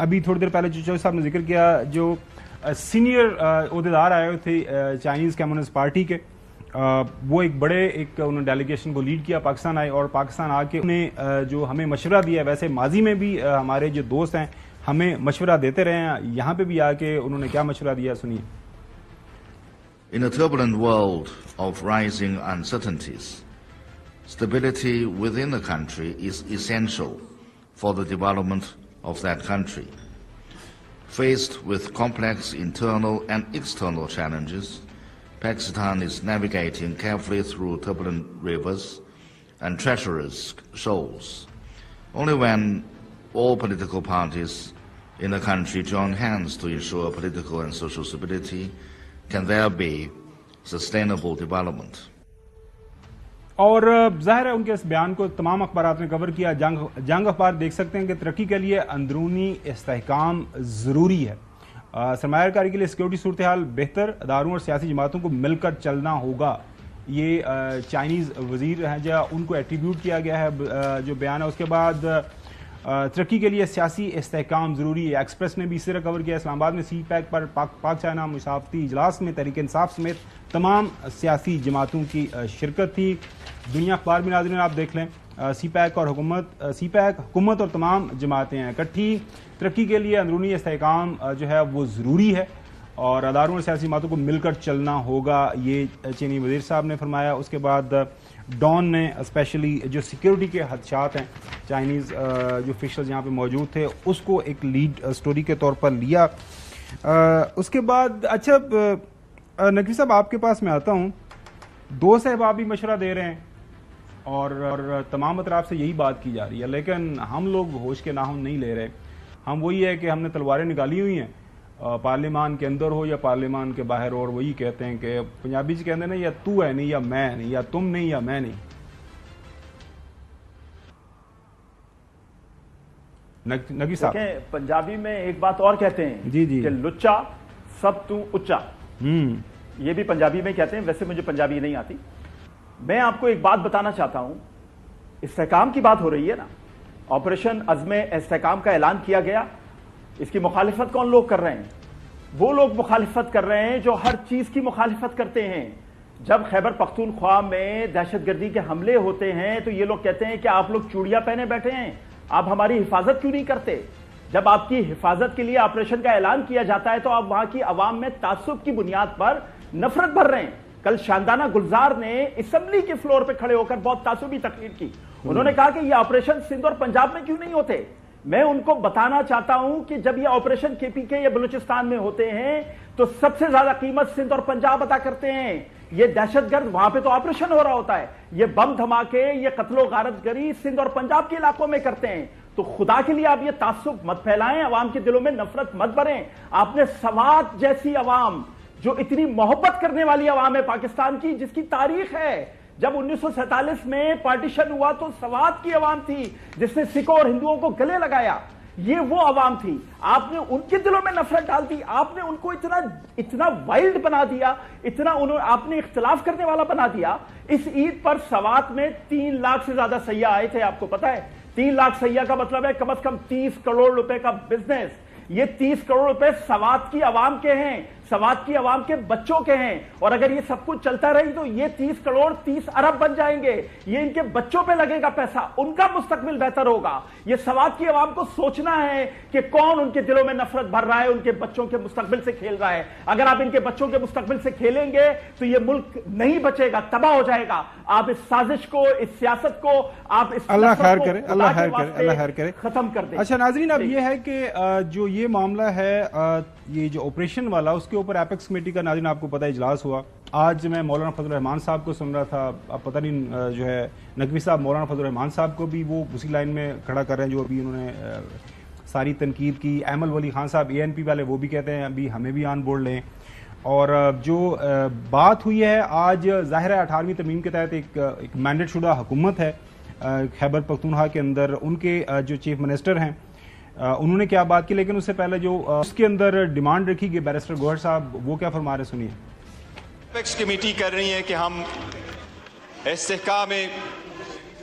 ابھی تھوڑی دیر پہلے چوچو صاحب نے ذکر کیا جو سینئر عہدیدار آئے ہوئے تھے چائنیز کمیونسٹ پارٹی کے، وہ ایک انہوں نے ڈیلیگیشن کو لیڈ کیا، پاکستان آئے اور پاکستان آ کے انہیں جو ہمیں مشورہ دیا، ویسے ماضی میں بھی ہمارے جو دوست ہیں ہمیں مشورہ دیتے رہے ہیں، یہاں پہ بھی آ کے انہوں نے کیا مشورہ دیا سنیے۔ In a turbulent world of rising uncertainties, stability within the country is essential for the development of that country. Faced with complex internal and external challenges, Pakistan is navigating carefully through turbulent rivers and treacherous shoals. Only when all political parties in the country join hands to ensure political and social stability can there be sustainable development. اور ظاہر ہے ان کے اس بیان کو تمام اخبارات نے کور کیا، جنگ اخبار دیکھ سکتے ہیں کہ ترقی کے لیے اندرونی استحکام ضروری ہے، سرمایہ کاری کے لیے سیکیورٹی صورتحال بہتر، اداروں اور سیاسی جماعتوں کو مل کر چلنا ہوگا، یہ چائنیز وزیر ہیں جو ان کو ایٹریبیوٹ کیا گیا ہے جو بیان ہے۔ اس کے بعد ترقی کے لیے سیاسی استحکام ضروری ہے، ایکسپریس نے بھی اس طرح کور کیا۔ اسلام آباد میں سی پیک پر پاک چائنا مشاورتی اجلاس میں تحریک انصاف سمیت تمام سیاسی جماعتوں کی شرکت تھی۔ دنیا اخبار بھی ناظرین آپ دیکھ لیں، سی پیک حکومت اور تمام جماعتیں ہیں اکٹھی، ترقی کے لیے اندرونی استحکام جو ہے وہ ضروری ہے اور اداروں اور سیاسی جماعتوں کو مل کر چلنا ہوگا، یہ چینی وزیر صاحب نے فرمایا۔ اس کے بعد ڈان نے اسپیشلی جو سیکیورٹی کے خدشات ہیں، چائنیز جو آفیشلز یہاں پہ موجود تھے اس کو ایک لیڈ سٹوری کے طور پر لیا۔ اس کے بعد اچھا نقوی صاحب آپ کے پاس میں آتا ہوں، دو صاحب بھی مشورہ دے رہے ہیں اور تمام اطراف سے یہی بات کی جا رہی ہے، لیکن ہم لوگ ہوش کے ناخن نہیں لے رہے، ہم وہی ہے کہ ہم نے تلواریں نکالی ہوئی ہیں پارلیمان کے اندر ہو یا پارلیمان کے باہر، اور وہی کہتے ہیں کہ پنجابی سے کہتے ہیں نا، یا تو ہے نہیں یا میں نہیں، یا تم نہیں یا میں نہیں۔ نقوی صاحب پنجابی میں ایک بات اور کہتے ہیں جی کہ لچا سب تو اچا، یہ بھی پنجابی میں کہتے ہیں، ویسے مجھے پنجابی نہیں آتی۔ میں آپ کو ایک بات بتانا چاہتا ہوں، استحکام کی بات ہو رہی ہے نا، آپریشن عزم استحکام کا اعلان کیا گیا، اس کی مخالفت کون لوگ کر رہے ہیں؟ وہ لوگ مخالفت کر رہے ہیں جو ہر چیز کی مخالفت کرتے ہیں۔ جب خیبر پختونخوا میں دہشت گردی کے حملے ہوتے ہیں تو یہ لوگ کہتے ہیں کہ آپ لوگ چوڑیاں پہنے بیٹھے ہیں، آپ ہماری حفاظت کیوں نہیں کرتے؟ جب آپ کی حفاظت کے لیے آپریشن کا اعلان کیا جاتا ہے تو آپ وہاں کی عوام میں تعصب کی بنیاد پر نفرت بھر رہے ہیں۔ کل شاندانہ گلزار نے اسمبلی کے فلور پہ کھڑے ہو کر بہت تعصبی تقریر کی، انہوں نے کہا کہ یہ آپریشن سندھ اور پنجاب میں کیوں نہیں ہوتے؟ میں ان کو بتانا چاہتا ہوں کہ جب یہ آپریشن کے پی کے یا بلوچستان میں ہوتے ہیں تو سب سے زیادہ قیمت سندھ اور پنجاب ادا کرتے ہیں۔ یہ دہشت گرد وہاں پہ تو آپریشن ہو رہا ہوتا ہے، یہ بم دھماکے، یہ قتل و غارت گری سندھ اور پنجاب کے علاقوں میں کرتے ہیں۔ تو خدا کے لیے آپ یہ تعصب مت پھیلائیں، عوام کے دلوں میں نفرت مت بھریں۔ آپ نے سوات جیسی عوام، جو اتنی محبت کرنے والی عوام ہے پاکستان کی، جس کی تاریخ ہے، جب 1947 میں پارٹیشن ہوا تو سوات کی عوام تھی جس نے سکھوں اور ہندوؤں کو گلے لگایا، یہ وہ عوام تھی۔ آپ نے ان کے دلوں میں نفرت ڈال دی، آپ نے ان کو اتنا وائلڈ بنا دیا، آپ نے اختلاف کرنے والا بنا دیا۔ اس عید پر سوات میں 3 لاکھ سے زیادہ سیاح آئے تھے، آپ کو پتا ہے 3 لاکھ سیاح کا مطلب ہے کم از کم 30 کروڑ روپے کا بزنس۔ یہ 30 کروڑ روپے سوات کی عوام کے ہیں، سوات کی عوام کے بچوں کے ہیں، اور اگر یہ سب کچھ چلتا رہی تو یہ 30 کروڑ 30 ارب بن جائیں گے، یہ ان کے بچوں پہ لگے گا پیسہ، ان کا مستقبل بہتر ہوگا۔ یہ سوات کی عوام کو سوچنا ہے کہ کون ان کے دلوں میں نفرت بھر رہا ہے، ان کے بچوں کے مستقبل سے کھیل رہا ہے۔ اگر آپ ان کے بچوں کے مستقبل سے کھیلیں گے تو یہ ملک نہیں بچے گا، تباہ ہو جائے گا۔ آپ اس سازش کو، اس سیاست کو، آپ اس اللہ خیر کرے، اللہ خیر کرے، ختم کر دیں۔ اچھا ناظرین، اب یہ ہے کہ جو یہ معاملہ ہے یہ جو آپریشن والا، اس کے اوپر ایپیکس کمیٹی کا ناظرین آپ کو پتہ اجلاس ہوا۔ آج میں مولانا فضل الرحمان صاحب کو سن رہا تھا، اب پتہ نہیں جو ہے نقوی صاحب مولانا فضل الرحمان صاحب کو بھی وہ اسی لائن میں کھڑا کر رہے ہیں جو ابھی انہوں نے ساری تنقید کی۔ ایمل ولی خان صاحب ANP والے وہ بھی کہتے ہیں ابھی ہمیں بھی آن بورڈ لیں۔ اور جو بات ہوئی ہے آج، ظاہر ہے 18ویں ترمیم کے تحت ایک مینڈیٹ شدہ حکومت ہے خیبر پختونخوا کے اندر، ان کے جو چیف منسٹر ہیں انہوں نے کیا بات کی، لیکن اس سے پہلے جو اس کے اندر ڈیمانڈ رکھی گئی بیرسٹر گوہر صاحب وہ کیا فرما رہے سنیے۔ ایپیکس کمیٹی کر رہی ہے کہ ہم استحکام